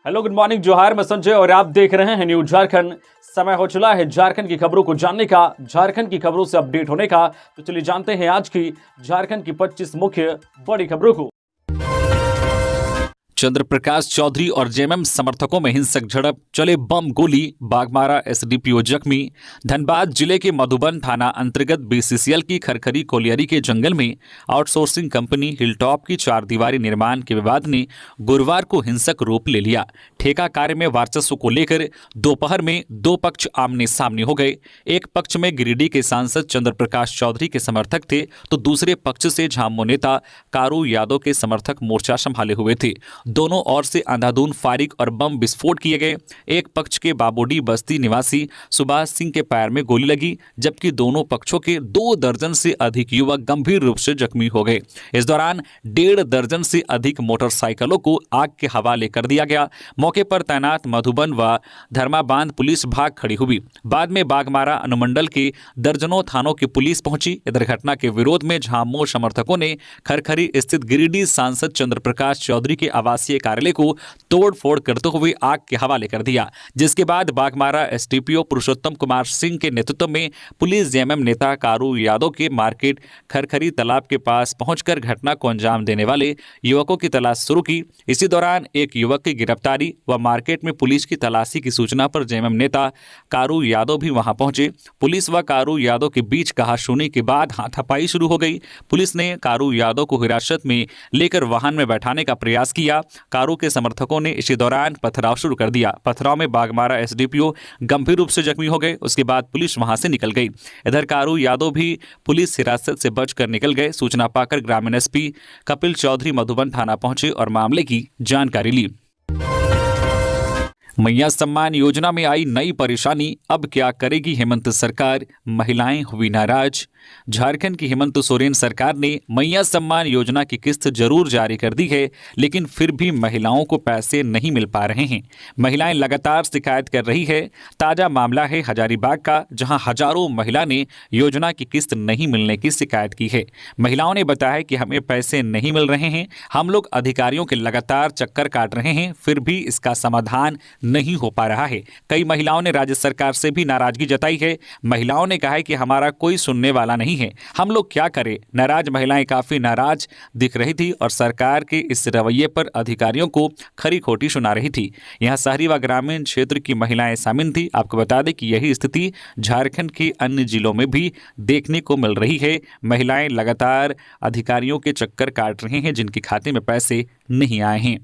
Hello, good morning, जोहार। मैं संजय और आप देख रहे हैं न्यूज झारखंड। समय हो चला है झारखंड की खबरों को जानने का, झारखंड की खबरों से अपडेट होने का। तो चलिए जानते हैं आज की झारखंड की 25 मुख्य बड़ी खबरों को। चंद्र प्रकाश चौधरी और जेएमएम समर्थकों में हिंसक झड़प, चले बम गोली, बागमारा एसडीपीओ जख्मी। धनबाद जिले के मधुबन थाना अंतर्गत बीसीसीएल की खरखरी कोलियरी के जंगल में आउटसोर्सिंग कंपनी हिलटॉप की 4 दीवारी निर्माण के विवाद ने गुरुवार को हिंसक रूप ले लिया। ठेका कार्य में वर्चस्व को लेकर दोपहर में दो पक्ष आमने सामने हो गए। एक पक्ष में गिरिडीह के सांसद चंद्र प्रकाश चौधरी के समर्थक थे, तो दूसरे पक्ष से झामुमो नेता कारू यादव के समर्थक मोर्चा संभाले हुए थे। दोनों ओर से अंधाधुंध फायरिंग और बम विस्फोट किए गए। एक पक्ष के बाबोडी बस्ती निवासी सुभाष सिंह के पैर में गोली लगी, जबकि दोनों पक्षों के 2 दर्जन से अधिक युवक गंभीर रूप से जख्मी हो गए। इस दौरान 1.5 दर्जन से अधिक मोटरसाइकिलों को आग के हवाले कर दिया गया। मौके पर तैनात मधुबन व धर्माबांध पुलिस भाग खड़ी हुई। बाद में बागमारा अनुमंडल के दर्जनों थानों की पुलिस पहुंची। इधर घटना के विरोध में झामुमो समर्थकों ने खरखरी स्थित गिरिडीह सांसद चंद्र प्रकाश चौधरी के आवासीय कार्यालय को तोड़फोड़ करते हुए आग के हवाले कर दिया, जिसके बाद बागमारा एसडीपीओ पुरुषोत्तम कुमार सिंह के नेतृत्व में पुलिस जेएमएम नेता कारू यादव के मार्केट खरखरी तालाब के पास पहुंचकर घटना को अंजाम देने वाले युवकों की तलाश शुरू की। इसी दौरान एक युवक की गिरफ्तारी व मार्केट में पुलिस की तलाशी की सूचना पर जेएमएम नेता कारू यादव भी वहां पहुंचे। पुलिस व कारू यादव के बीच कहासुनी के बाद हाथापाई शुरू हो गई। पुलिस ने कारू यादव को हिरासत में लेकर वाहन में बैठाने का प्रयास किया। कारू के समर्थकों ने इसी दौरान पथराव शुरू कर दिया। पथराव में बागमारा एसडीपीओ गंभीर रूप से जख्मी हो गए। उसके बाद पुलिस वहां से निकल गई। इधर कारू यादव भी पुलिस हिरासत से बचकर निकल गए। सूचना पाकर ग्रामीण एसपी कपिल चौधरी मधुबन थाना पहुंचे और मामले की जानकारी ली। मैया सम्मान योजना में आई नई परेशानी, अब क्या करेगी हेमंत सरकार, महिलाएं हुई नाराज। झारखंड की हेमंत सोरेन सरकार ने मैया सम्मान योजना की किस्त जरूर जारी कर दी है, लेकिन फिर भी महिलाओं को पैसे नहीं मिल पा रहे हैं। महिलाएं लगातार शिकायत कर रही है। ताजा मामला है हजारीबाग का, जहां हजारों महिला ने योजना की किस्त नहीं मिलने की शिकायत की है। महिलाओं ने बताया कि हमें पैसे नहीं मिल रहे हैं, हम लोग अधिकारियों के लगातार चक्कर काट रहे हैं, फिर भी इसका समाधान नहीं हो पा रहा है। कई महिलाओं ने राज्य सरकार से भी नाराजगी जताई है। महिलाओं ने कहा है कि हमारा कोई सुनने वाला नहीं है, हम लोग क्या करें। नाराज महिलाएं काफी नाराज दिख रही थी और सरकार के इस रवैये पर अधिकारियों को खरी खोटी सुना रही थी। यहां शहरी व ग्रामीण क्षेत्र की महिलाएं शामिल थी। आपको बता दें कि यही स्थिति झारखंड के अन्य जिलों में भी देखने को मिल रही है। महिलाएं लगातार अधिकारियों के चक्कर काट रहे हैं, जिनके खाते में पैसे नहीं आए हैं।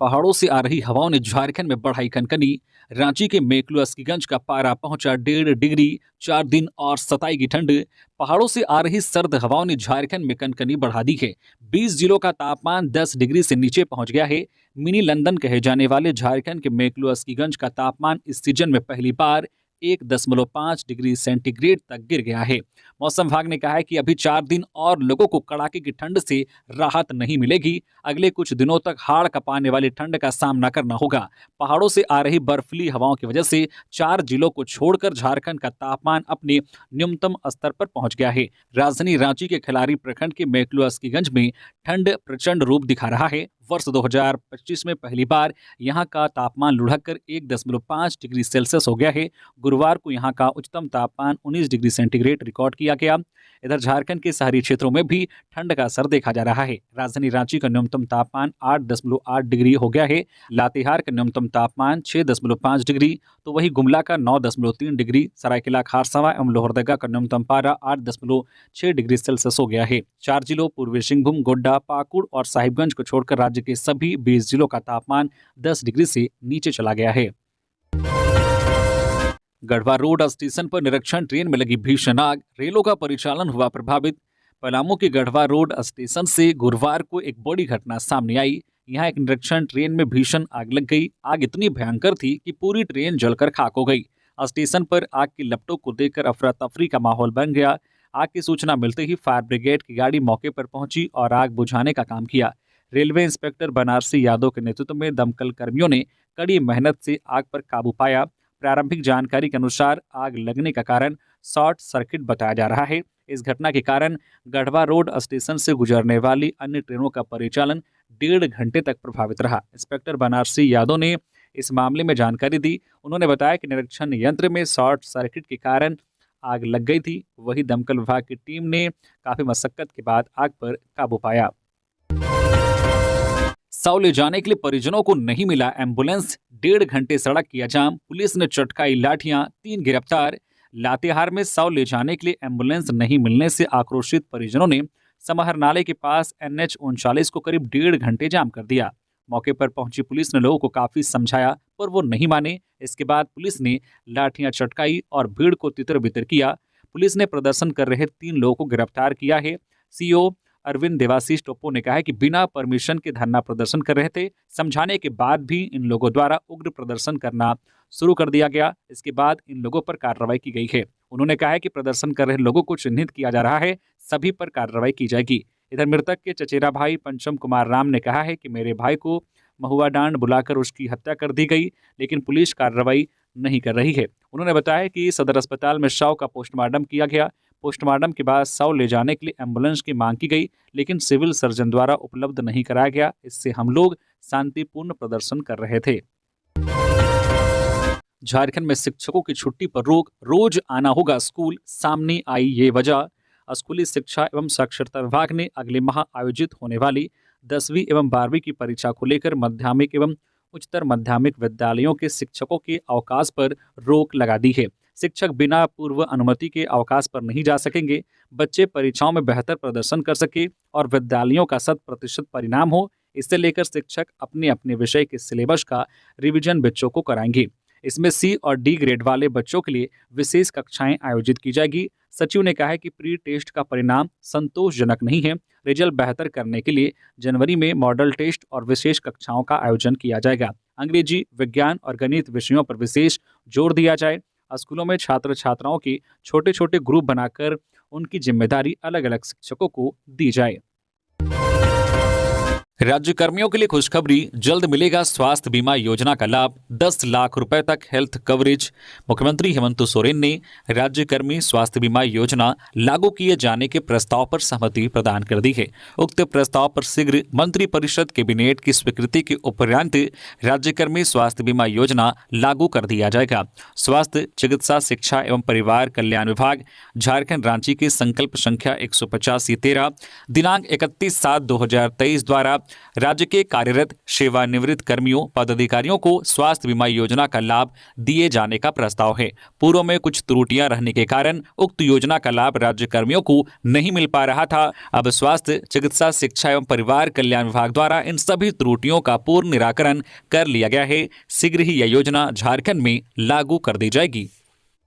पहाड़ों से आ रही हवाओं ने झारखंड में बढ़ाई कनकनी। रांची के मेक्लुस्कीगंज का पारा पहुंचा 1.5 डिग्री। 4 दिन और सताएगी ठंड। पहाड़ों से आ रही सर्द हवाओं ने झारखंड में कनकनी बढ़ा दी है। 20 जिलों का तापमान 10 डिग्री से नीचे पहुंच गया है। मिनी लंदन कहे जाने वाले झारखंड के मेक्लुस्कीगंज का तापमान इस सीजन में पहली बार 1.5 डिग्री सेंटीग्रेड तक गिर गया है। मौसम विभाग ने कहा है कि अभी 4 दिन और लोगों को कड़ाके की ठंड से राहत नहीं मिलेगी। अगले कुछ दिनों तक हाड़ कपाने वाली ठंड का सामना करना होगा। पहाड़ों से आ रही बर्फीली हवाओं की वजह से 4 जिलों को छोड़कर झारखंड का तापमान अपने न्यूनतम स्तर पर पहुंच गया है। राजधानी रांची के खिलारी प्रखंड के मेक्लुस्कीगंज में ठंड प्रचंड रूप दिखा रहा है। वर्ष 2025 में पहली बार यहां का तापमान लुढ़ककर 1.5 डिग्री सेल्सियस हो गया है। गुरुवार को यहां का उच्चतम तापमान 19 डिग्री सेंटीग्रेड रिकॉर्ड किया गया। इधर झारखंड के शहरी क्षेत्रों में भी ठंड का असर देखा जा रहा है। राजधानी रांची का न्यूनतम तापमान 8.8 डिग्री हो गया है। लातेहार का न्यूनतम तापमान 6.5 डिग्री, तो वहीं गुमला का 9.3 डिग्री, सरायकेला खारसावा एवं लोहरदगा का न्यूनतम पारा 8.6 डिग्री सेल्सियस हो गया है। 4 जिलों पूर्वी सिंहभूम, गोड्डा, पाकुड़ और साहिबगंज को छोड़कर राज्य के सभी 20 जिलों का तापमान 10 डिग्री से नीचे चला गया है। गढ़वा रोड स्टेशन पर निरीक्षण ट्रेन में लगी भीषण आग, रेलों का परिचालन हुआ प्रभावित। पलामू के गढ़वा रोड स्टेशन से गुरुवार को एक बड़ी घटना सामने आई। यहां एक निरीक्षण ट्रेन में भीषण आग लग गई। आग इतनी भयंकर थी कि पूरी ट्रेन जलकर खाक हो गई। स्टेशन पर आग की लपटों को देखकर अफरा तफरी का माहौल बन गया। आग की सूचना मिलते ही फायर ब्रिगेड की गाड़ी मौके पर पहुंची और आग बुझाने का काम किया। रेलवे इंस्पेक्टर बनारसी यादव के नेतृत्व में दमकल कर्मियों ने कड़ी मेहनत से आग पर काबू पाया। प्रारंभिक जानकारी के अनुसार आग लगने का कारण शॉर्ट सर्किट बताया जा रहा है। इस घटना के कारण गढ़वा रोड स्टेशन से गुजरने वाली अन्य ट्रेनों का परिचालन 1.5 घंटे तक प्रभावित रहा। इंस्पेक्टर बनारसी यादव ने इस मामले में जानकारी दी। उन्होंने बताया कि निरीक्षण यंत्र में शॉर्ट सर्किट के कारण आग लग गई थी। वहीं दमकल विभाग की टीम ने काफी मशक्कत के बाद आग पर काबू पाया। शव ले जाने के लिए परिजनों को नहीं मिला एम्बुलेंस, 1.5 घंटे सड़क किया जाम, पुलिस ने चटकाई लाठियां, 3 गिरफ्तार। लातेहार में शव ले जाने के लिए एम्बुलेंस नहीं मिलने से आक्रोशित परिजनों ने समाहरणालय के पास NH 39 को करीब 1.5 घंटे जाम कर दिया। मौके पर पहुंची पुलिस ने लोगों को काफी समझाया पर वो नहीं माने। इसके बाद पुलिस ने लाठियां चटकाई और भीड़ को तितर बितर किया। पुलिस ने प्रदर्शन कर रहे 3 लोगों को गिरफ्तार किया है। सीओ अरविंद देवाशीष टोप्पो ने कहा है कि बिना परमिशन के धरना प्रदर्शन कर रहे थे। समझाने के बाद भी इन लोगों द्वारा उग्र प्रदर्शन करना शुरू कर दिया गया। इसके बाद इन लोगों पर कार्रवाई की गई है। उन्होंने कहा है कि प्रदर्शन कर रहे लोगों को चिन्हित किया जा रहा है, सभी पर कार्रवाई की जाएगी। इधर मृतक के चचेरा भाई पंचम कुमार राम ने कहा है कि मेरे भाई को महुआ डांड बुलाकर उसकी हत्या कर दी गई, लेकिन पुलिस कार्रवाई नहीं कर रही है। उन्होंने बताया कि सदर अस्पताल में शव का पोस्टमार्टम किया गया। पोस्टमार्टम के बाद शव ले जाने के लिए एम्बुलेंस की मांग की गई, लेकिन सिविल सर्जन द्वारा उपलब्ध नहीं कराया गया। इससे हम लोग शांतिपूर्ण प्रदर्शन कर रहे थे। झारखंड में शिक्षकों की छुट्टी पर रोक, रोज आना होगा स्कूल, सामने आई ये वजह। स्कूली शिक्षा एवं साक्षरता विभाग ने अगले माह आयोजित होने वाली 10वीं एवं 12वीं की परीक्षा को लेकर माध्यमिक एवं उच्चतर माध्यमिक विद्यालयों के शिक्षकों के अवकाश पर रोक लगा दी है। शिक्षक बिना पूर्व अनुमति के अवकाश पर नहीं जा सकेंगे। बच्चे परीक्षाओं में बेहतर प्रदर्शन कर सके और विद्यालयों का 100% परिणाम हो, इससे लेकर शिक्षक अपने अपने विषय के सिलेबस का रिवीजन बच्चों को कराएंगे। इसमें C और D ग्रेड वाले बच्चों के लिए विशेष कक्षाएं आयोजित की जाएगी। सचिव ने कहा है कि प्री टेस्ट का परिणाम संतोषजनक नहीं है। रिजल्ट बेहतर करने के लिए जनवरी में मॉडल टेस्ट और विशेष कक्षाओं का आयोजन किया जाएगा। अंग्रेजी, विज्ञान और गणित विषयों पर विशेष जोर दिया जाए। स्कूलों में छात्र छात्राओं के छोटे छोटे ग्रुप बनाकर उनकी जिम्मेदारी अलग अलग शिक्षकों को दी जाए। राज्य कर्मियों के लिए खुशखबरी, जल्द मिलेगा स्वास्थ्य बीमा योजना का लाभ, 10 लाख रुपए तक हेल्थ कवरेज। मुख्यमंत्री हेमंत सोरेन ने राज्य कर्मी स्वास्थ्य बीमा योजना लागू किए जाने के प्रस्ताव पर सहमति प्रदान कर दी है। उक्त प्रस्ताव पर शीघ्र मंत्रिपरिषद कैबिनेट की स्वीकृति के उपरांत राज्य कर्मी स्वास्थ्य बीमा योजना लागू कर दिया जाएगा। स्वास्थ्य, चिकित्सा, शिक्षा एवं परिवार कल्याण विभाग झारखंड रांची के संकल्प संख्या 185-13 दिनांक 31/7/2023 द्वारा राज्य के कार्यरत सेवानिवृत्त कर्मियों पदाधिकारियों को स्वास्थ्य बीमा योजना का लाभ दिए जाने का प्रस्ताव है। पूर्व में कुछ त्रुटियां रहने के कारण उक्त योजना का लाभ राज्य कर्मियों को नहीं मिल पा रहा था। अब स्वास्थ्य, चिकित्सा, शिक्षा एवं परिवार कल्याण विभाग द्वारा इन सभी त्रुटियों का पूर्ण निराकरण कर लिया गया है। शीघ्र ही यह योजना झारखंड में लागू कर दी जाएगी।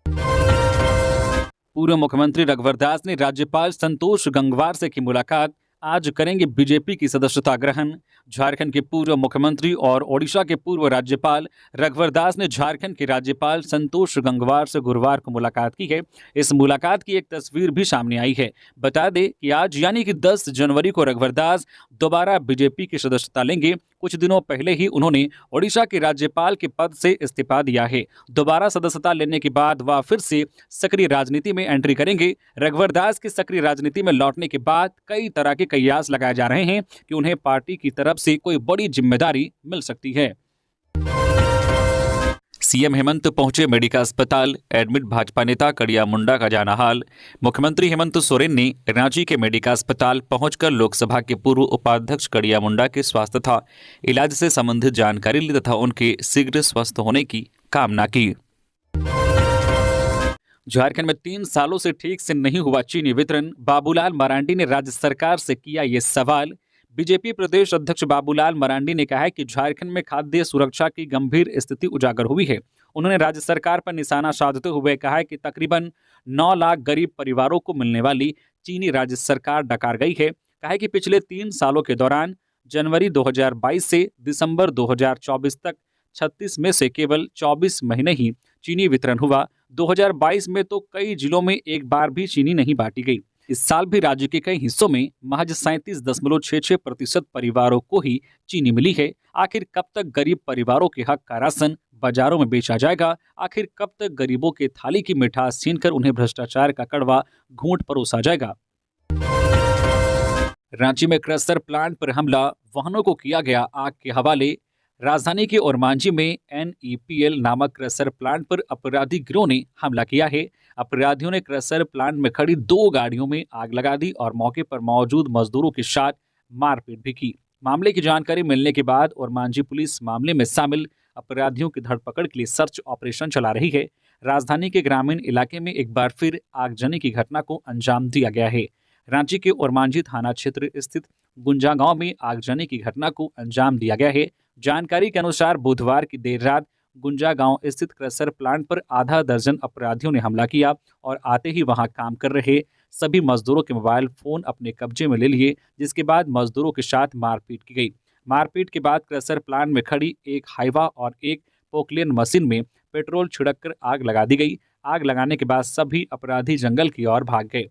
पूर्व मुख्यमंत्री रघुवर दास ने राज्यपाल संतोष गंगवार से की मुलाकात, आज करेंगे बीजेपी की सदस्यता ग्रहण। झारखंड के पूर्व मुख्यमंत्री और ओडिशा के पूर्व राज्यपाल रघुवर दास ने झारखंड के राज्यपाल संतोष गंगवार से गुरुवार को मुलाकात की है। इस मुलाकात की एक तस्वीर भी सामने आई है। बता दें कि आज यानी कि 10 जनवरी को रघुवर दास दोबारा बीजेपी की सदस्यता लेंगे। कुछ दिनों पहले ही उन्होंने ओडिशा के राज्यपाल के पद से इस्तीफा दिया है। दोबारा सदस्यता लेने के बाद वह फिर से सक्रिय राजनीति में एंट्री करेंगे। रघुवर दास के सक्रिय राजनीति में लौटने के बाद कई तरह के कयास लगाए जा रहे हैं कि उन्हें पार्टी की तरफ से कोई बड़ी जिम्मेदारी मिल सकती है। सीएम हेमंत पहुंचे मेडिका अस्पताल, एडमिट भाजपा नेता कड़िया मुंडा का जाना हाल। मुख्यमंत्री हेमंत सोरेन ने रांची के मेडिका अस्पताल पहुंचकर लोकसभा के पूर्व उपाध्यक्ष कड़िया मुंडा के स्वास्थ्य तथा इलाज से संबंधित जानकारी ली तथा उनके शीघ्र स्वस्थ होने की कामना की। झारखंड में 3 सालों से ठीक से नहीं हुआ चीनी वितरण, बाबूलाल मरांडी ने राज्य सरकार से किया ये सवाल। बीजेपी प्रदेश अध्यक्ष बाबूलाल मरांडी ने कहा है कि झारखंड में खाद्य सुरक्षा की गंभीर स्थिति उजागर हुई है। उन्होंने राज्य सरकार पर निशाना साधते हुए कहा है कि तकरीबन 9 लाख गरीब परिवारों को मिलने वाली चीनी राज्य सरकार डकार गई है। कहा है कि पिछले 3 सालों के दौरान जनवरी 2022 से दिसंबर 2024 तक 36 में से केवल 24 महीने ही चीनी वितरण हुआ। 2022 में तो कई जिलों में एक बार भी चीनी नहीं बांटी गई। इस साल भी राज्य के कई हिस्सों में महज 37.66% परिवारों को ही चीनी मिली है। आखिर कब तक गरीब परिवारों के हक का राशन बाजारों में बेचा जाएगा? आखिर कब तक गरीबों के थाली की मिठास छीनकर उन्हें भ्रष्टाचार का कड़वा घूंट परोसा जाएगा? रांची में क्रशर प्लांट पर हमला, वाहनों को किया गया आग के हवाले। राजधानी के ओरमांझी में NEPL नामक क्रशर प्लांट पर अपराधी गिरोह ने हमला किया है। अपराधियों ने क्रशर प्लांट में खड़ी 2 गाड़ियों में आग लगा दी और मौके पर मौजूद मजदूरों के साथ मारपीट भी की। मामले की जानकारी मिलने के बाद ओरमांझी पुलिस मामले में शामिल अपराधियों की धरपकड़ के लिए सर्च ऑपरेशन चला रही है। राजधानी के ग्रामीण इलाके में एक बार फिर आगजनी की घटना को अंजाम दिया गया है। रांची के ओरमांझी थाना क्षेत्र स्थित गुंजा गांव में आगजनी की घटना को अंजाम दिया गया है। जानकारी के अनुसार बुधवार की देर रात गुंजा गांव स्थित क्रशर प्लांट पर आधा दर्जन अपराधियों ने हमला किया और आते ही वहां काम कर रहे सभी मजदूरों के मोबाइल फोन अपने कब्जे में ले लिए, जिसके बाद मजदूरों के साथ मारपीट की गई। मारपीट के बाद क्रशर प्लांट में खड़ी एक हाइवा और एक पोकलेन मशीन में पेट्रोल छिड़ककर आग लगा दी गई। आग लगाने के बाद सभी अपराधी जंगल की ओर भाग गए।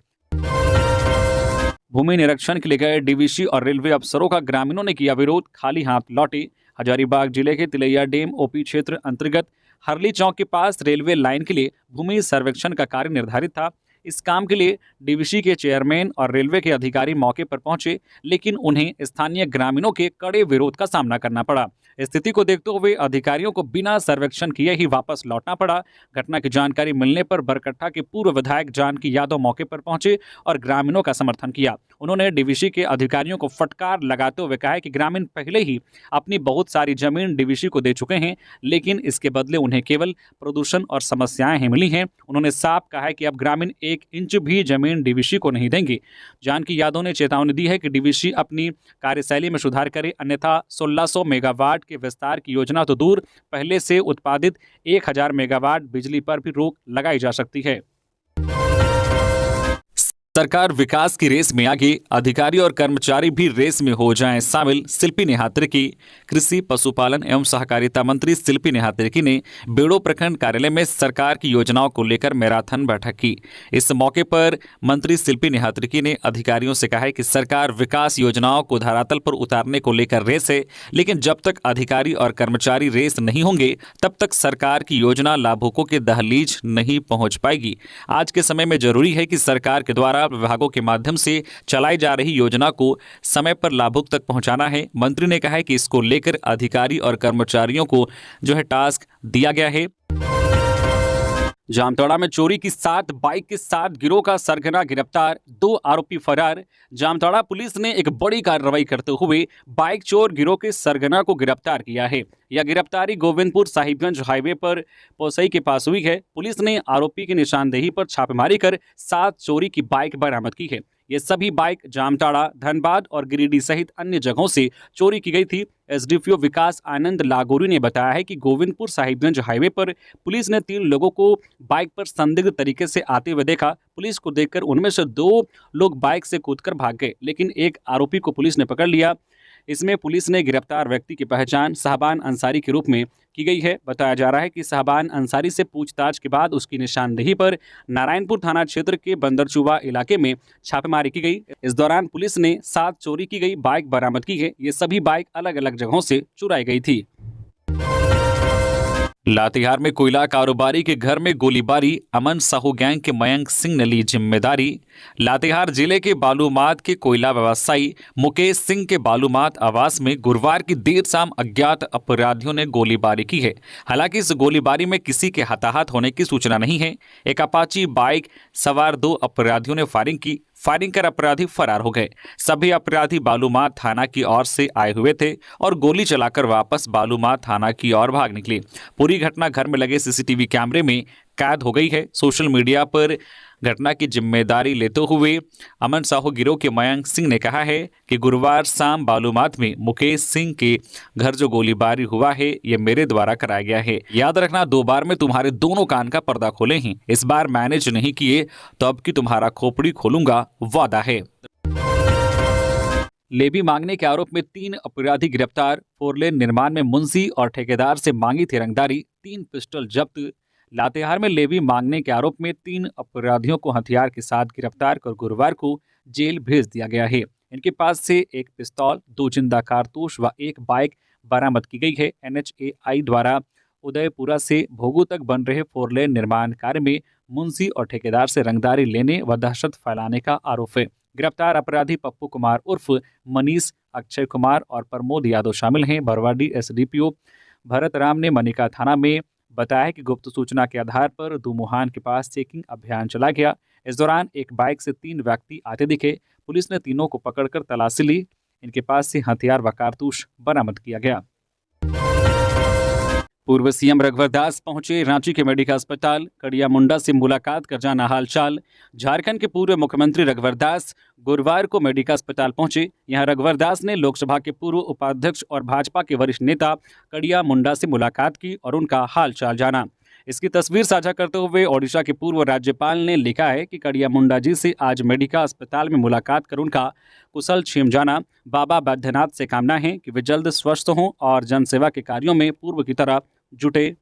भूमि निरीक्षण के लिए गए डीवीसी और रेलवे अफसरों का ग्रामीणों ने किया विरोध, खाली हाथ लौटे। हजारीबाग जिले के तिलैया डैम OP क्षेत्र अंतर्गत हरली चौक के पास रेलवे लाइन के लिए भूमि सर्वेक्षण का कार्य निर्धारित था। इस काम के लिए डीवीसी के चेयरमैन और रेलवे के अधिकारी मौके पर पहुंचे, लेकिन उन्हें स्थानीय ग्रामीणों के कड़े विरोध का सामना करना पड़ा। स्थिति को देखते हुए अधिकारियों को बिना सर्वेक्षण किए ही वापस लौटना पड़ा। घटना की जानकारी मिलने पर बरकट्टा के पूर्व विधायक जानकी यादव मौके पर पहुंचे और ग्रामीणों का समर्थन किया। उन्होंने डीवीसी के अधिकारियों को फटकार लगाते हुए कहा कि ग्रामीण पहले ही अपनी बहुत सारी जमीन डीवीसी को दे चुके हैं, लेकिन इसके बदले उन्हें केवल प्रदूषण और समस्याएं ही मिली हैं। उन्होंने साफ कहा है कि अब ग्रामीण 1 इंच भी जमीन डीवीसी को नहीं देंगे। जानकी यादव ने चेतावनी दी है कि डीवीसी अपनी कार्यशैली में सुधार करे, अन्यथा 1600 मेगावाट के विस्तार की योजना तो दूर, पहले से उत्पादित 1000 मेगावाट बिजली पर भी रोक लगाई जा सकती है। सरकार विकास की रेस में आगे, अधिकारी और कर्मचारी भी रेस में हो जाएं शामिल, शिल्पी नेहा तिर्की। कृषि पशुपालन एवं सहकारिता मंत्री शिल्पी नेहा तिर्की ने बेड़ो प्रखंड कार्यालय में सरकार की योजनाओं को लेकर मैराथन बैठक की। इस मौके पर मंत्री शिल्पी नेहा तिर्की ने अधिकारियों से कहा है कि सरकार विकास योजनाओं को धरातल पर उतारने को लेकर रेस है, लेकिन जब तक अधिकारी और कर्मचारी रेस नहीं होंगे तब तक सरकार की योजना लाभुकों के दहलीज नहीं पहुंच पाएगी। आज के समय में जरूरी है कि सरकार के द्वारा विभागों के माध्यम से चलाई जा रही योजना को समय पर लाभुक तक पहुंचाना है। मंत्री ने कहा है कि इसको लेकर अधिकारी और कर्मचारियों को जो है टास्क दिया गया है। जामताड़ा में चोरी की 7 बाइक के साथ गिरोह का सरगना गिरफ्तार, 2 आरोपी फरार। जामताड़ा पुलिस ने एक बड़ी कार्रवाई करते हुए बाइक चोर गिरोह के सरगना को गिरफ्तार किया है। यह गिरफ्तारी गोविंदपुर साहिबगंज हाईवे पर पोसई के पास हुई है। पुलिस ने आरोपी की निशानदेही पर छापेमारी कर 7 चोरी की बाइक बरामद की है। ये सभी बाइक जामताड़ा, धनबाद और गिरिडीह सहित अन्य जगहों से चोरी की गई थी। SDPO विकास आनंद लागोरी ने बताया है कि गोविंदपुर साहिबगंज हाईवे पर पुलिस ने 3 लोगों को बाइक पर संदिग्ध तरीके से आते हुए देखा। पुलिस को देखकर उनमें से 2 लोग बाइक से कूदकर भाग गए, लेकिन एक आरोपी को पुलिस ने पकड़ लिया। इसमें पुलिस ने गिरफ्तार व्यक्ति की पहचान शाहबान अंसारी के रूप में की गई है। बताया जा रहा है कि शाहबान अंसारी से पूछताछ के बाद उसकी निशानदेही पर नारायणपुर थाना क्षेत्र के बंदरचुवा इलाके में छापेमारी की गई। इस दौरान पुलिस ने 7 चोरी की गई बाइक बरामद की है। ये सभी बाइक अलग अलग जगहों से चुराई गई थी। लातेहार में कोयला कारोबारी के घर में गोलीबारी, अमन साहू गैंग के मयंक सिंह ने ली जिम्मेदारी। लातेहार जिले के बालूमाथ के कोयला व्यवसायी मुकेश सिंह के बालूमाथ आवास में गुरुवार की देर शाम अज्ञात अपराधियों ने गोलीबारी की है। हालांकि इस गोलीबारी में किसी के हताहत होने की सूचना नहीं है। एक अपाची बाइक सवार 2 अपराधियों ने फायरिंग कर अपराधी फरार हो गए। सभी अपराधी बालूमाथ थाना की ओर से आए हुए थे और गोली चलाकर वापस बालूमाथ थाना की ओर भाग निकले। पूरी घटना घर में लगे CCTV कैमरे में कैद हो गई है। सोशल मीडिया पर घटना की जिम्मेदारी लेते हुए अमन साहू गिरोह के मयंक सिंह ने कहा है कि गुरुवार शाम बालूमाथ में मुकेश सिंह के घर जो गोलीबारी हुआ है ये मेरे द्वारा कराया गया है। याद रखना 2 बार में तुम्हारे दोनों कान का पर्दा खोले हैं। इस बार मैनेज नहीं किए तो अब की तुम्हारा खोपड़ी खोलूंगा, वादा है। लेवी मांगने के आरोप में 3 अपराधी गिरफ्तार। 4 लेन निर्माण में मुंशी और ठेकेदार से मांगी थी रंगदारी, 3 पिस्टल जब्त। लातेहार में लेवी मांगने के आरोप में 3 अपराधियों को हथियार के साथ गिरफ्तार कर गुरुवार को जेल भेज दिया गया है। इनके पास से 1 पिस्तौल, 2 जिंदा कारतूस व 1 बाइक बरामद की गई है। NHAI द्वारा उदयपुरा से भोगू तक बन रहे 4 लेन निर्माण कार्य में मुंशी और ठेकेदार से रंगदारी लेने व दहशत फैलाने का आरोप है। गिरफ्तार अपराधी पप्पू कुमार उर्फ मनीष, अक्षय कुमार और प्रमोद यादव शामिल हैं। बरवाडी एसडीपीओ भरत राम ने मनिका थाना में बताया कि गुप्त सूचना के आधार पर दुमुहान के पास चेकिंग अभियान चला गया। इस दौरान एक बाइक से 3 व्यक्ति आते दिखे। पुलिस ने तीनों को पकड़कर तलाशी ली। इनके पास से हथियार व कारतूस बरामद किया गया। पूर्व सीएम रघुवर दास पहुंचे रांची के मेडिका अस्पताल। कड़िया मुंडा से मुलाकात कर जाना हालचाल। झारखंड के पूर्व मुख्यमंत्री रघुवर दास गुरुवार को मेडिका अस्पताल पहुंचे। यहां रघुवर दास ने लोकसभा के पूर्व उपाध्यक्ष और भाजपा के वरिष्ठ नेता कड़िया मुंडा से मुलाकात की और उनका हालचाल जाना। इसकी तस्वीर साझा करते हुए ओडिशा के पूर्व राज्यपाल ने लिखा है कि कड़िया मुंडा जी से आज मेडिका अस्पताल में मुलाकात कर उनका कुशल क्षेम जाना। बाबा बैद्यनाथ से कामना है कि वे जल्द स्वस्थ हों और जनसेवा के कार्यों में पूर्व की तरह जुटे।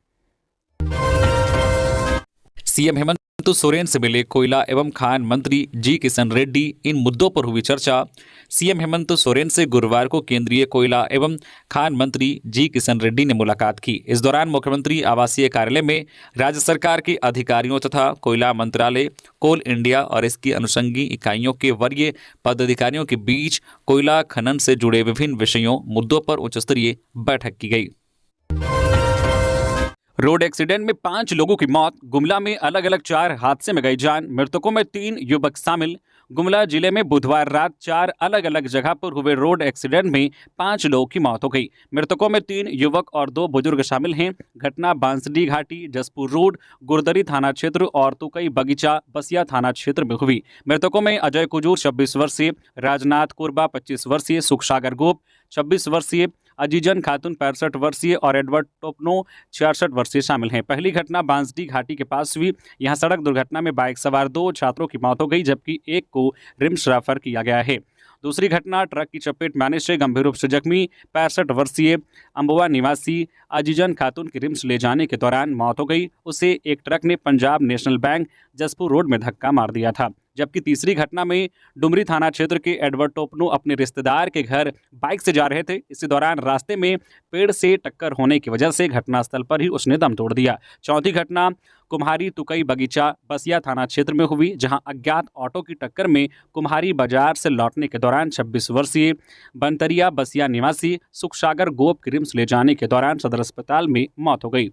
सीएम हेमंत सोरेन से मिले कोयला एवं खान मंत्री जी किशन रेड्डी। इन मुद्दों पर हुई चर्चा। सीएम हेमंत सोरेन से गुरुवार को केंद्रीय कोयला एवं खान मंत्री जी किशन रेड्डी ने मुलाकात की। इस दौरान मुख्यमंत्री आवासीय कार्यालय में राज्य सरकार के अधिकारियों तथा कोयला मंत्रालय, कोल इंडिया और इसकी अनुषंगी इकाइयों के वरीय पदाधिकारियों के बीच कोयला खनन से जुड़े विभिन्न विषयों मुद्दों पर उच्च स्तरीय बैठक की गई। रोड एक्सीडेंट में 5 लोगों की मौत। गुमला में अलग अलग 4 हादसे में गई जान। मृतकों में 3 युवक शामिल। गुमला जिले में बुधवार रात 4 अलग अलग जगह पर हुए रोड एक्सीडेंट में 5 लोगों की मौत हो गई। मृतकों में 3 युवक और 2 बुजुर्ग शामिल हैं। घटना बांसडी घाटी, जसपुर रोड, गुरदरी थाना क्षेत्र और तुकई बगीचा, बसिया थाना क्षेत्र में हुई। मृतकों में अजय कुजूर 26 वर्षीय, राजनाथ कुरबा 25 वर्षीय, सुखसागर गोप 26 वर्षीय, अजीजन खातून 65 वर्षीय और एडवर्ड टोपनो 66 वर्षीय शामिल हैं। पहली घटना बांसडी घाटी के पास हुई। यहां सड़क दुर्घटना में बाइक सवार 2 छात्रों की मौत हो गई, जबकि एक को रिम्स रेफर किया गया है। दूसरी घटना ट्रक की चपेट में आने से गंभीर रूप से जख्मी 65 वर्षीय अम्बुआ निवासी अजीजन खातून की रिम्स ले जाने के दौरान मौत हो गई। उसे एक ट्रक ने पंजाब नेशनल बैंक जसपुर रोड में धक्का मार दिया था। जबकि तीसरी घटना में डुमरी थाना क्षेत्र के एडवर्ड टोपनो अपने रिश्तेदार के घर बाइक से जा रहे थे। इसी दौरान रास्ते में पेड़ से टक्कर होने की वजह से घटनास्थल पर ही उसने दम तोड़ दिया। चौथी घटना कुम्हारी तुकई बगीचा बसिया थाना क्षेत्र में हुई, जहां अज्ञात ऑटो की टक्कर में कुम्हारी बाजार से लौटने के दौरान 26 वर्षीय बनतरिया बसिया निवासी सुखसागर गोप की रिम्स ले जाने के दौरान सदर अस्पताल में मौत हो गई।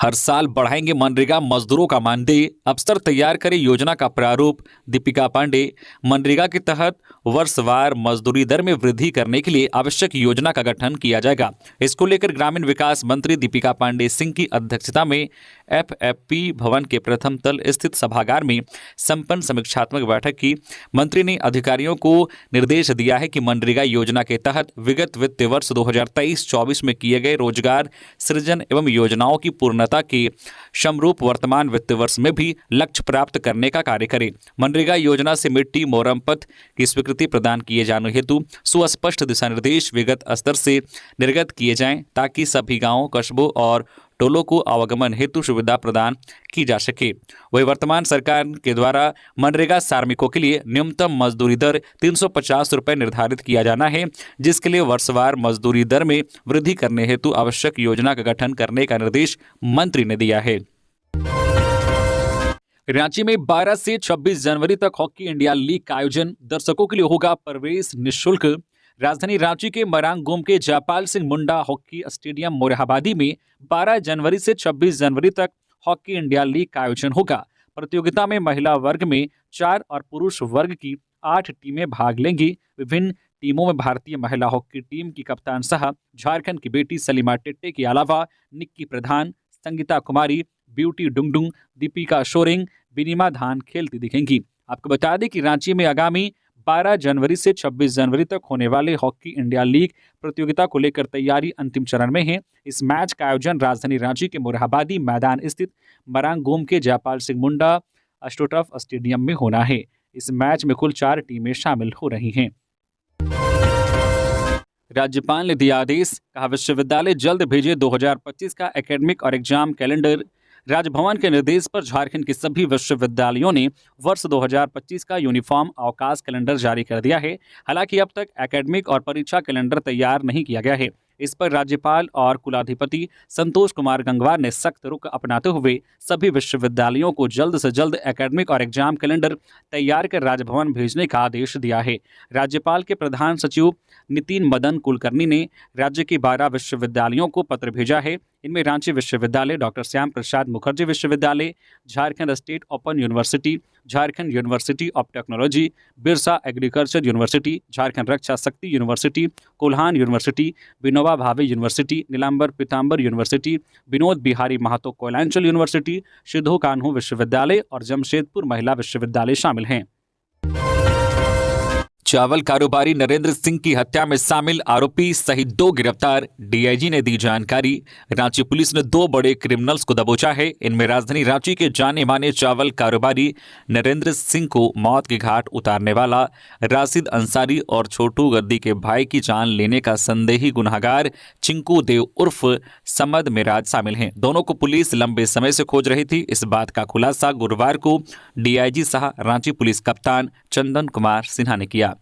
हर साल बढ़ाएंगे मनरेगा मजदूरों का मानदेय, अफसर तैयार करे योजना का प्रारूप। दीपिका पांडे। मनरेगा के तहत वर्षवार मजदूरी दर में वृद्धि करने के लिए आवश्यक योजना का गठन किया जाएगा। इसको लेकर ग्रामीण विकास मंत्री दीपिका पांडे सिंह की अध्यक्षता में एफएफपी भवन के प्रथम तल स्थित सभागार में संपन्न समीक्षात्मक बैठक की। मंत्री ने अधिकारियों को निर्देश दिया है कि मनरेगा योजना के तहत विगत वित्तीय वर्ष 2023-24 में किए गए रोजगार सृजन एवं योजनाओं की पूर्णता के समरूप वर्तमान वित्तीय वर्ष में भी लक्ष्य प्राप्त करने का कार्य करें। मनरेगा योजना से मिट्टी मोरम पथ की स्वीकृति प्रदान किए जाने हेतु सुस्पष्ट दिशा निर्देश विगत स्तर से निर्गत किए जाएं, ताकि सभी गांवों, कस्बों और टोलों को आवागमन हेतु सुविधा प्रदान की जा सके। वही वर्तमान सरकार के द्वारा मनरेगा श्रमिकों के लिए न्यूनतम मजदूरी दर 350 रुपये निर्धारित किया जाना है, जिसके लिए वर्षवार मजदूरी दर में वृद्धि करने हेतु आवश्यक योजना का गठन करने का निर्देश मंत्री ने दिया है। रांची में 12 से 26 जनवरी तक हॉकी इंडिया लीग का आयोजन। दर्शकों के लिए होगा प्रवेश निःशुल्क। राजधानी रांची के मरांग गोम के जयपाल सिंह मुंडा हॉकी स्टेडियम मोरहाबादी में 12 जनवरी से 26 जनवरी तक हॉकी इंडिया लीग का आयोजन होगा। प्रतियोगिता में महिला वर्ग में 4 और पुरुष वर्ग की 8 टीमें भाग लेंगी। विभिन्न टीमों में भारतीय महिला हॉकी टीम की कप्तान साहब, झारखंड की बेटी सलीमा टिट्टे के अलावा निक्की प्रधान, संगीता कुमारी, ब्यूटी डुंगडुंग, दीपिका शोरेंग, बिनिमा धान खेलती दिखेंगी। आपको बता दें कि रांची में आगामी 12 जनवरी से 26 जनवरी तक होने वाले हॉकी इंडिया लीग प्रतियोगिता को लेकर तैयारी अंतिम चरण में है। इस मैच का आयोजन राजधानी रांची के मोरहाबादी मैदान स्थित मरांग गोम के जयपाल सिंह मुंडा एस्ट्रोटर्फ स्टेडियम में होना है। इस मैच में कुल 4 टीमें शामिल हो रही हैं। राज्यपाल ने दिया आदेश, कहा विश्वविद्यालय जल्द भेजे 2025 का एकेडमिक और एग्जाम कैलेंडर। राजभवन के निर्देश पर झारखंड के सभी विश्वविद्यालयों ने वर्ष 2025 का यूनिफॉर्म अवकाश कैलेंडर जारी कर दिया है। हालांकि अब तक एकेडमिक और परीक्षा कैलेंडर तैयार नहीं किया गया है। इस पर राज्यपाल और कुलाधिपति संतोष कुमार गंगवार ने सख्त रुख अपनाते हुए सभी विश्वविद्यालयों को जल्द से जल्द एकेडमिक और एग्जाम कैलेंडर तैयार कर राजभवन भेजने का आदेश दिया है। राज्यपाल के प्रधान सचिव नितिन मदन कुलकर्णी ने राज्य के 12 विश्वविद्यालयों को पत्र भेजा है। इनमें रांची विश्वविद्यालय, डॉक्टर श्याम प्रसाद मुखर्जी विश्वविद्यालय, Jharkhand state open university, Jharkhand university of technology, Birsa agriculture university, Jharkhand Raksha Shakti university, Kolhan university, Vinoba Bhave university, Nilamber Pitamber university, Vinod Bihari Mahato Koylanchal university, Sidhu Kanhu विश्वविद्यालय और जमशेदपुर महिला विश्वविद्यालय शामिल हैं। चावल कारोबारी नरेंद्र सिंह की हत्या में शामिल आरोपी सहित 2 गिरफ्तार, डीआईजी ने दी जानकारी। रांची पुलिस ने 2 बड़े क्रिमिनल्स को दबोचा है। इनमें राजधानी रांची के जाने माने चावल कारोबारी नरेंद्र सिंह को मौत के घाट उतारने वाला राशिद अंसारी और छोटू गद्दी के भाई की जान लेने का संदेही गुनहगार चिंकू देव उर्फ समद मिराज शामिल हैं। दोनों को पुलिस लंबे समय से खोज रही थी। इस बात का खुलासा गुरुवार को डीआईजी सह रांची पुलिस कप्तान चंदन कुमार सिन्हा ने किया।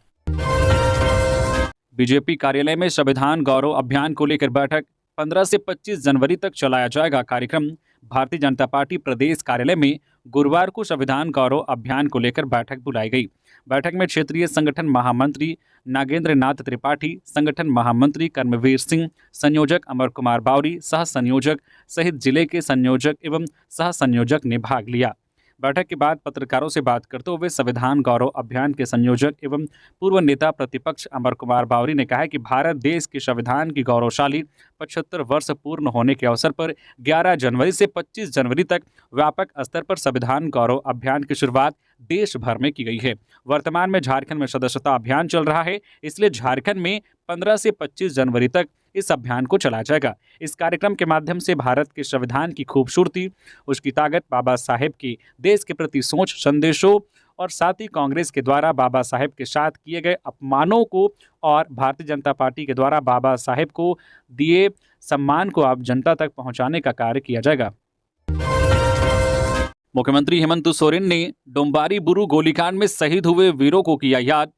बीजेपी कार्यालय में संविधान गौरव अभियान को लेकर बैठक 15 से 25 जनवरी तक चलाया जाएगा कार्यक्रम। भारतीय जनता पार्टी प्रदेश कार्यालय में गुरुवार को संविधान गौरव अभियान को लेकर बैठक बुलाई गई। बैठक में क्षेत्रीय संगठन महामंत्री नागेंद्र नाथ त्रिपाठी, संगठन महामंत्री कर्मवीर सिंह, संयोजक अमर कुमार बावरी, सह संयोजक सहित जिले के संयोजक एवं सह संयोजक ने भाग लिया। बैठक के बाद पत्रकारों से बात करते हुए संविधान गौरव अभियान के संयोजक एवं पूर्व नेता प्रतिपक्ष अमर कुमार बावरी ने कहा कि भारत देश के संविधान की गौरवशाली 75 वर्ष पूर्ण होने के अवसर पर 11 जनवरी से 25 जनवरी तक व्यापक स्तर पर संविधान गौरव अभियान की शुरुआत देश भर में की गई है। वर्तमान में झारखंड में सदस्यता अभियान चल रहा है, इसलिए झारखंड में 15 से 25 जनवरी तक इस अभियान को चलाया जाएगा। इस कार्यक्रम के माध्यम से भारत के संविधान की खूबसूरती, उसकी ताकत, बाबा साहेब की देश के प्रति सोच, संदेशों और साथ ही कांग्रेस के द्वारा बाबा साहेब के साथ किए गए अपमानों को और भारतीय जनता पार्टी के द्वारा बाबा साहेब को दिए सम्मान को आप जनता तक पहुंचाने का कार्य किया जाएगा। मुख्यमंत्री हेमंत सोरेन ने डोम्बारी बुरु गोलीकांड में शहीद हुए वीरों को किया याद।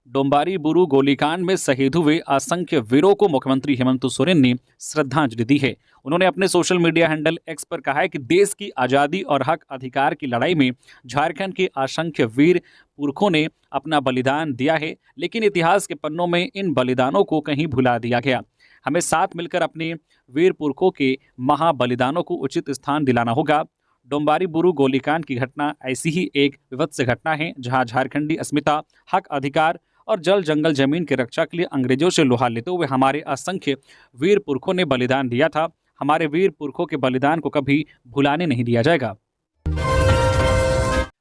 डोम्बारी बुरु गोलीकांड में शहीद हुए असंख्य वीरों को मुख्यमंत्री हेमंत सोरेन ने श्रद्धांजलि दी है। उन्होंने अपने सोशल मीडिया हैंडल एक्स पर कहा है कि देश की आज़ादी और हक अधिकार की लड़ाई में झारखंड के असंख्य वीर पुरखों ने अपना बलिदान दिया है, लेकिन इतिहास के पन्नों में इन बलिदानों को कहीं भुला दिया गया। हमें साथ मिलकर अपने वीर पुरखों के महाबलिदानों को उचित स्थान दिलाना होगा। डोम्बारी बुरु गोलीकांड की घटना ऐसी ही एक विभत्स घटना है जहां झारखंडी अस्मिता, हक अधिकार और जल जंगल जमीन की रक्षा के लिए अंग्रेजों से लोहा लेते हुए हमारे असंख्य वीर पुरखों ने बलिदान दिया था। हमारे वीर पुरखों के बलिदान को कभी भुलाने नहीं दिया जाएगा।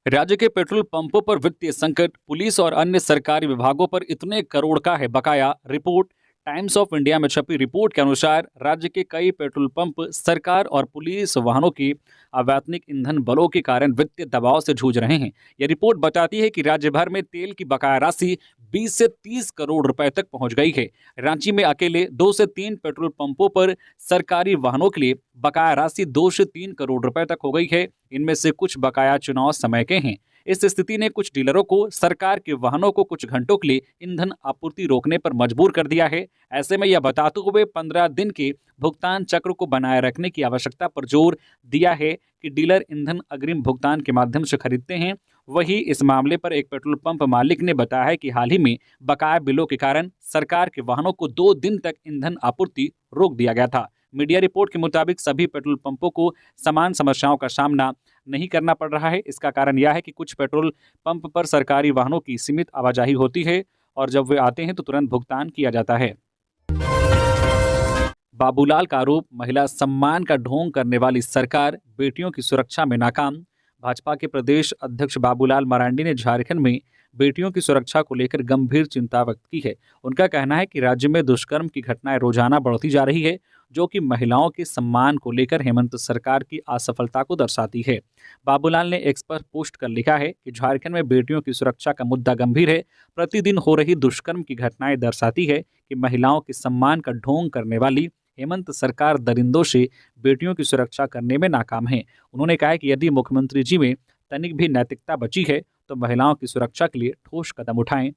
राज्य के पेट्रोल पंपों पर वित्तीय संकट, पुलिस और अन्य सरकारी विभागों पर इतने करोड़ का है बकाया। रिपोर्ट टाइम्स ऑफ इंडिया में छपी रिपोर्ट के अनुसार राज्य के कई पेट्रोल पंप सरकार और पुलिस वाहनों की अवैतनिक ईंधन बलों के कारण वित्तीय दबाव से जूझ रहे हैं। यह रिपोर्ट बताती है कि राज्य भर में तेल की बकाया राशि 20 से 30 करोड़ रुपए तक पहुंच गई है। रांची में अकेले 2 से 3 पेट्रोल पंपों पर सरकारी वाहनों के लिए बकाया राशि 2 से 3 करोड़ रुपए तक हो गई है। इनमें से कुछ बकाया चुनाव समय के हैं। इस स्थिति ने कुछ डीलरों को सरकार के वाहनों को कुछ घंटों के लिए ईंधन आपूर्ति रोकने पर मजबूर कर दिया है। ऐसे में यह बताते हुए 15 दिन के भुगतान चक्र को बनाए रखने की आवश्यकता पर जोर दिया है कि डीलर ईंधन अग्रिम भुगतान के माध्यम से खरीदते हैं। वहीं इस मामले पर एक पेट्रोल पंप मालिक ने बताया है कि हाल ही में बकाया बिलों के कारण सरकार के वाहनों को 2 दिन तक ईंधन आपूर्ति रोक दिया गया था। मीडिया रिपोर्ट के मुताबिक सभी पेट्रोल पंपों को समान समस्याओं का सामना नहीं करना पड़ रहा है। इसका कारण यह है कि कुछ पेट्रोल पंप पर सरकारी वाहनों की सीमित आवाजाही होती है और जब वे आते हैं तो तुरंत भुगतान किया जाता है। बाबूलाल का आरोप, महिला सम्मान का ढोंग करने वाली सरकार बेटियों की सुरक्षा में नाकाम। भाजपा के प्रदेश अध्यक्ष बाबूलाल मरांडी ने झारखंड में बेटियों की सुरक्षा को लेकर गंभीर चिंता व्यक्त की है। उनका कहना है कि राज्य में दुष्कर्म की घटनाएं रोजाना बढ़ती जा रही है, जो कि महिलाओं के सम्मान को लेकर हेमंत सरकार की असफलता को दर्शाती है। बाबूलाल ने एक्स पर पोस्ट कर लिखा है कि झारखंड में बेटियों की सुरक्षा का मुद्दा गंभीर है। प्रतिदिन हो रही दुष्कर्म की घटनाएं दर्शाती है कि महिलाओं के सम्मान का ढोंग करने वाली हेमंत सरकार दरिंदों से बेटियों की सुरक्षा करने में नाकाम है। उन्होंने कहा कि यदि मुख्यमंत्री जी में तनिक भी नैतिकता बची है तो महिलाओं की सुरक्षा के लिए ठोस कदम उठाएं।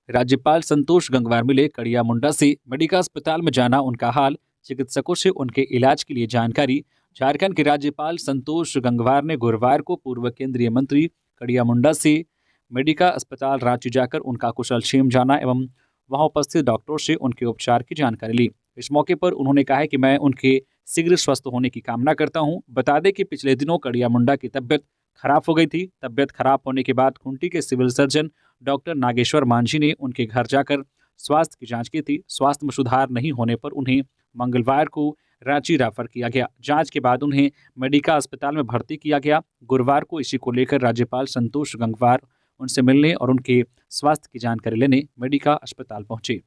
राज्यपाल संतोष गंगवार मिले कड़िया मुंडा से, मेडिका अस्पताल में जाना उनका हाल, चिकित्सकों से उनके इलाज के लिए जानकारी। झारखंड के राज्यपाल संतोष गंगवार ने गुरुवार को पूर्व केंद्रीय मंत्री कड़िया मुंडा से मेडिका अस्पताल रांची जाकर उनका कुशलक्षेम जाना एवं वहां उपस्थित डॉक्टरों से उनके उपचार की जानकारी ली। इस मौके पर उन्होंने कहा है कि मैं उनके शीघ्र स्वस्थ होने की कामना करता हूं। बता दें कि पिछले दिनों कड़िया मुंडा की तबियत खराब हो गई थी। तबियत खराब होने के बाद खूंटी के civil surgeon doctor Nageshwar Manjhi ने उनके घर जाकर स्वास्थ्य की जांच की थी। स्वास्थ्य में सुधार नहीं होने पर उन्हें मंगलवार को रांची रेफर किया गया। जांच के बाद उन्हें मेडिका अस्पताल में भर्ती किया गया। गुरुवार को इसी को लेकर राज्यपाल संतोष गंगवार उनसे मिलने और उनके स्वास्थ्य की जानकारी लेने मेडिका अस्पताल पहुंचे।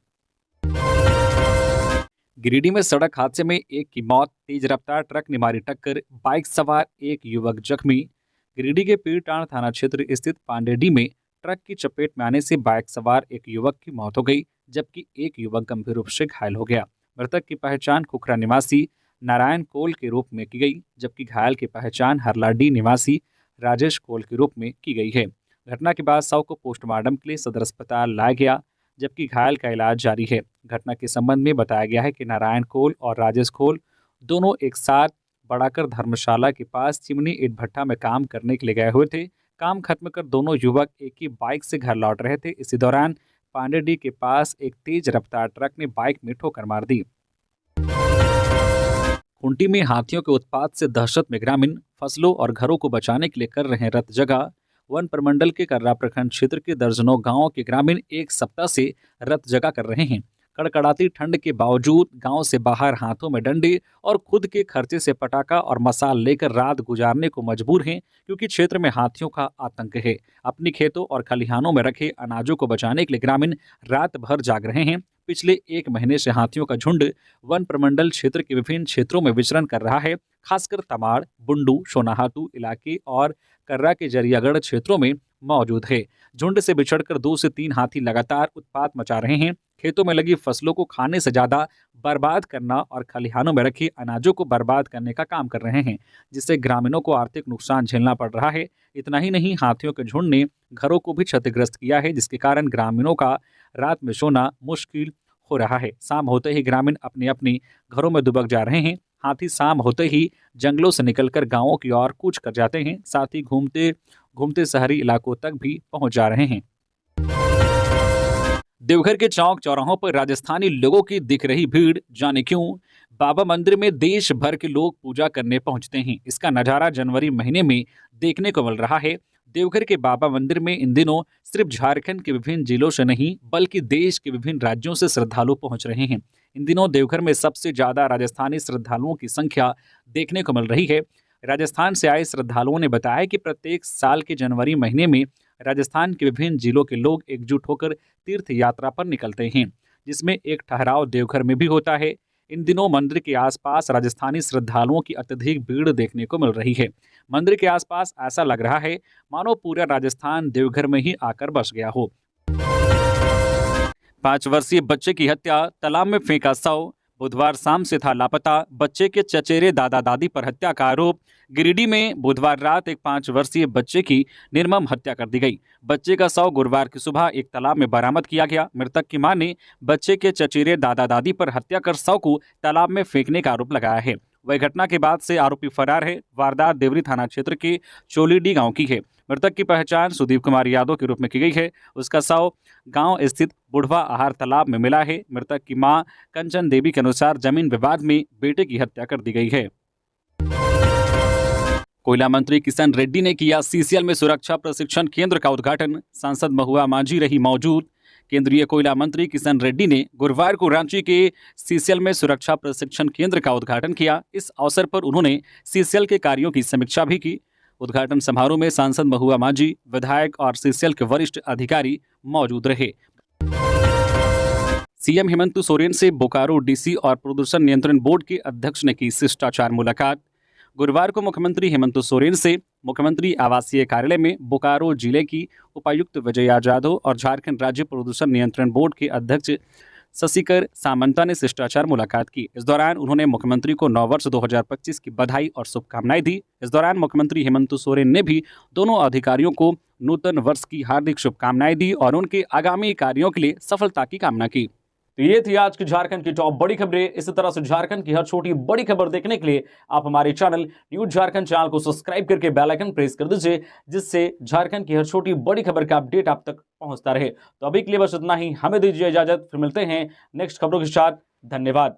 गिरिडीह में सड़क हादसे में एक की मौत, तेज रफ्तार ट्रक ने मारी टक्कर, बाइक सवार एक युवक जख्मी। गिरिडीह के पीरटांड थाना क्षेत्र स्थित पांडेडीह में ट्रक की चपेट में आने से बाइक सवार एक युवक की मौत हो गई, जबकि एक युवक गंभीर रूप से घायल हो गया। मृतक की पहचान खुखरा निवासी नारायण कोल के रूप में की गई, जबकि घायल की पहचान हरलाडी निवासी राजेश कोल के रूप में की गई है। घटना के बाद शव को पोस्टमार्टम के लिए सदर अस्पताल लाया गया, जबकि घायल का इलाज जारी है। घटना के संबंध में बताया गया है कि नारायण कोल और राजेश कोल दोनों एक साथ बड़ाकर धर्मशाला के पास चिमनी ईंट भट्टा में काम करने के लिए गए हुए थे। काम खत्म कर दोनों युवक एक ही बाइक से घर लौट रहे थे। इसी दौरान पांडेडी के पास एक तेज रफ्तार ट्रक ने बाइक में ठोकर मार दी। खूंटी में हाथियों के उत्पात से दहशत में ग्रामीण, फसलों और घरों को बचाने के लिए कर रहे हैं रत जगह। वन प्रमंडल के कर्रा प्रखंड क्षेत्र के दर्जनों गांवों के ग्रामीण एक सप्ताह से रत जगह कर रहे हैं। कड़कड़ाती ठंड के बावजूद गांव से बाहर हाथों में डंडे और खुद के खर्चे से पटाखा और मसाल लेकर रात गुजारने को मजबूर हैं, क्योंकि क्षेत्र में हाथियों का आतंक है। अपनी खेतों और खलिहानों में रखे अनाजों को बचाने के लिए ग्रामीण रात भर जाग रहे हैं। पिछले एक महीने से हाथियों का झुंड वन प्रमंडल क्षेत्र के विभिन्न क्षेत्रों में विचरण कर रहा है। खासकर तमाड़, बुंडू, सोनाहातू इलाके और कर्रा के जरियागढ़ क्षेत्रों में मौजूद है। झुंड से बिछड़कर 2 से 3 हाथी लगातार उत्पात मचा रहे हैं। खेतों में लगी फसलों को खाने से ज्यादा बर्बाद करना और खलिहानों में रखे अनाजों को बर्बाद करने का काम कर रहे हैं, जिससे ग्रामीणों को आर्थिक नुकसान झेलना पड़ रहा है। इतना ही नहीं, हाथियों के झुंड ने घरों को भी क्षतिग्रस्त किया है, जिसके कारण ग्रामीणों का रात में सोना मुश्किल हो रहा है। शाम होते ही ग्रामीण अपने अपने घरों में दुबक जा रहे हैं। हाथी शाम होते ही जंगलों से निकलकर गांवों की ओर कूच कर जाते हैं, साथ ही घूमते घूमते शहरी इलाकों तक भी पहुंच जा रहे हैं। देवघर के चौक चौराहों पर राजस्थानी लोगों की दिख रही भीड़, जाने क्यों। बाबा मंदिर में देश भर के लोग पूजा करने पहुंचते हैं। इसका नजारा जनवरी महीने में देखने को मिल रहा है। देवघर के बाबा मंदिर में इन दिनों सिर्फ झारखंड के विभिन्न जिलों से नहीं, बल्कि देश के विभिन्न राज्यों से श्रद्धालु पहुंच रहे हैं। इन दिनों देवघर में सबसे ज्यादा राजस्थानी श्रद्धालुओं की संख्या देखने को मिल रही है। राजस्थान से आए श्रद्धालुओं ने बताया कि प्रत्येक साल के जनवरी महीने में राजस्थान के विभिन्न जिलों के लोग एकजुट होकर तीर्थ यात्रा पर निकलते हैं, जिसमें एक ठहराव देवघर में भी होता है। इन दिनों मंदिर के आसपास राजस्थानी श्रद्धालुओं की अत्यधिक भीड़ देखने को मिल रही है। मंदिर के आसपास ऐसा लग रहा है मानो पूरा राजस्थान देवघर में ही आकर बस गया हो। 5 वर्षीय बच्चे की हत्या, तालाब में फेंका शव, बुधवार शाम से था लापता। बच्चे के चचेरे दादा दादी पर हत्या का आरोप। गिरिडीह में बुधवार रात एक 5 वर्षीय बच्चे की निर्मम हत्या कर दी गई। बच्चे का शव गुरुवार की सुबह एक तालाब में बरामद किया गया। मृतक की मां ने बच्चे के चचेरे दादा दादी पर हत्या कर शव को तालाब में फेंकने का आरोप लगाया है। वह घटना के बाद से आरोपी फरार है। वारदात देवरी थाना क्षेत्र के चोलीडी गांव की है। मृतक की पहचान सुदीप कुमार यादव के रूप में की गई है। उसका शव गांव स्थित बुढ़वा आहार तालाब में मिला है। मृतक की मां कंचन देवी के अनुसार जमीन विवाद में बेटे की हत्या कर दी गई है। कोयला मंत्री किशन रेड्डी ने किया सीसीएल में सुरक्षा प्रशिक्षण केंद्र का उद्घाटन। सांसद महुआ मांझी रही मौजूद। केंद्रीय कोयला मंत्री किशन रेड्डी ने गुरुवार को रांची के सीसीएल में सुरक्षा प्रशिक्षण केंद्र का उद्घाटन किया। इस अवसर पर उन्होंने सीसीएल के कार्यों की समीक्षा भी की। उद्घाटन समारोह में सांसद महुआ मांझी, विधायक और सीसीएल के वरिष्ठ अधिकारी मौजूद रहे। सीएम हेमंत सोरेन से बोकारो डीसी और प्रदूषण नियंत्रण बोर्ड के अध्यक्ष ने की शिष्टाचार मुलाकात। गुरुवार को मुख्यमंत्री हेमंत सोरेन से मुख्यमंत्री आवासीय कार्यालय में बोकारो जिले की उपायुक्त विजया जाधव और झारखंड राज्य प्रदूषण नियंत्रण बोर्ड के अध्यक्ष शशिकर सामंता ने शिष्टाचार मुलाकात की। इस दौरान उन्होंने मुख्यमंत्री को नववर्ष 2025 की बधाई और शुभकामनाएं दी। इस दौरान मुख्यमंत्री हेमंत सोरेन ने भी दोनों अधिकारियों को नूतन वर्ष की हार्दिक शुभकामनाएं दी और उनके आगामी कार्यों के लिए सफलता की कामना की। तो ये थी आज की झारखंड की टॉप बड़ी खबरें। इसी तरह से झारखंड की हर छोटी बड़ी खबर देखने के लिए आप हमारे चैनल न्यूज झारखंड चैनल को सब्सक्राइब करके बेल आइकन प्रेस कर दीजिए, जिससे झारखंड की हर छोटी बड़ी खबर का अपडेट आप तक पहुंचता रहे। तो अभी के लिए बस इतना ही, हमें दीजिए इजाजत, फिर मिलते हैं नेक्स्ट खबरों के साथ। धन्यवाद।